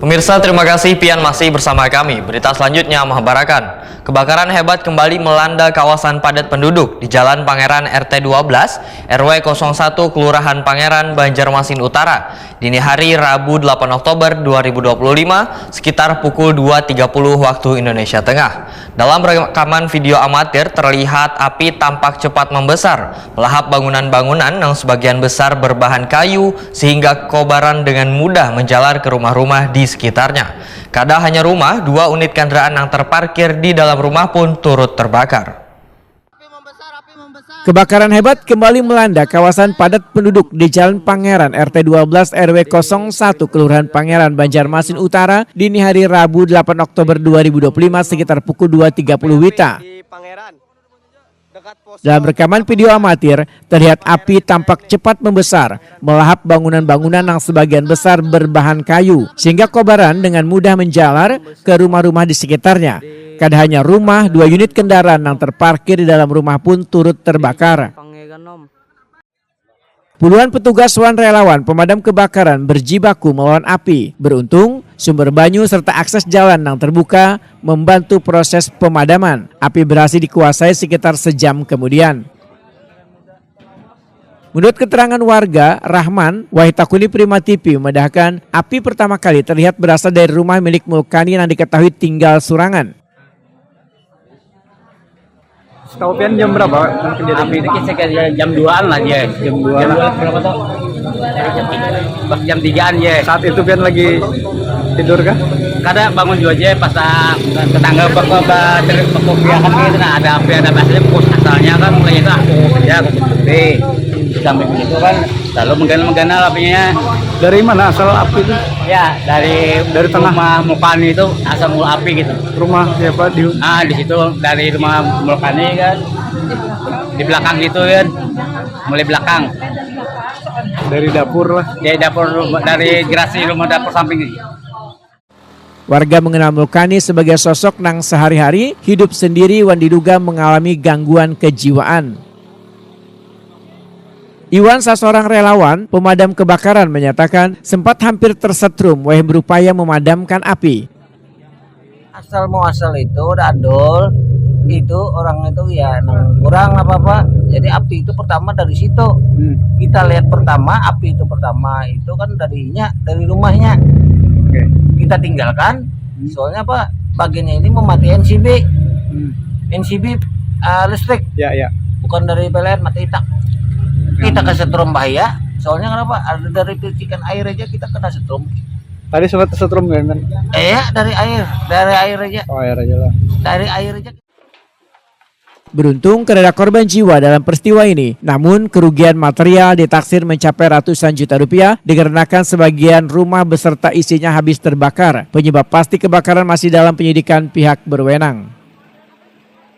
Pemirsa, terima kasih Pian masih bersama kami. Berita selanjutnya mengabarkan kebakaran hebat kembali melanda kawasan padat penduduk di Jalan Pangeran RT 12 RW 01 Kelurahan Pangeran, Banjarmasin Utara dini hari Rabu 8 Oktober 2025 sekitar pukul 2.30 waktu Indonesia Tengah. Dalam rekaman video amatir terlihat api tampak cepat membesar melahap bangunan-bangunan yang sebagian besar berbahan kayu sehingga kobaran dengan mudah menjalar ke rumah-rumah di sekitarnya. Kada hanya rumah, 2 unit kendaraan yang terparkir di dalam rumah pun turut terbakar. Kebakaran hebat kembali melanda kawasan padat penduduk di Jalan Pangeran RT 12 RW 01 Kelurahan Pangeran, Banjarmasin Utara dini hari Rabu 8 Oktober 2025 sekitar pukul 2.30 WITA. Dalam rekaman video amatir, terlihat api tampak cepat membesar, melahap bangunan-bangunan yang sebagian besar berbahan kayu, sehingga kobaran dengan mudah menjalar ke rumah-rumah di sekitarnya. Kada hanya rumah, 2 unit kendaraan yang terparkir di dalam rumah pun turut terbakar. Puluhan petugas relawan pemadam kebakaran berjibaku melawan api. Beruntung, sumber banyu serta akses jalan yang terbuka membantu proses pemadaman. Api berhasil dikuasai sekitar sejam kemudian. Menurut keterangan warga, Rahman Wahitakuni Prima TV memedahkan api pertama kali terlihat berasal dari rumah milik Mulkani yang diketahui tinggal surangan. Tahu Pian jam berapa kejadian? Api itu sekitar jam 2-an lah ya. Jam 2 berapa tuh? Jam 3-an ya. Saat itu Pian lagi tidur kah? Kadang bangun juga aja pas tetangga bapak terkopiakan gitu, nah ada api ada bahasanya pukul asalnya kan mulai itu aku kerja aku gede sampai begitu kan lalu mengganal apinya. Dari mana asal api itu? Ya dari tengah rumah Mulkani itu asal mula api gitu. Rumah siapa di? Di situ dari rumah Mulkani kan di belakang gitu kan, mulai belakang. Dari dapur lah. Dari dapur dari gerasi rumah dapur samping ini. Warga mengenal Mulkani sebagai sosok nang sehari-hari hidup sendiri wan diduga mengalami gangguan kejiwaan. Iwan, seorang relawan pemadam kebakaran, menyatakan sempat hampir tersetrum wah berupaya memadamkan api. Asal muasal itu dandol itu orang itu ya kurang apa-apa. Jadi api itu pertama dari situ. Kita lihat pertama api itu pertama itu kan dari rumahnya. Kita tinggalkan, soalnya apa? Bagiannya ini memati NCB, listrik. Ya. Bukan dari PLN, mati tak. Kita kesetrum bahaya. Soalnya kenapa? Ada dari percikan air aja kita kena setrum. Tadi sempat setrum kan? Dari air aja. Oh, air aja lah. Dari air aja. Beruntung tidak ada korban jiwa dalam peristiwa ini, namun kerugian material ditaksir mencapai ratusan juta rupiah dikarenakan sebagian rumah beserta isinya habis terbakar. Penyebab pasti kebakaran masih dalam penyidikan pihak berwenang.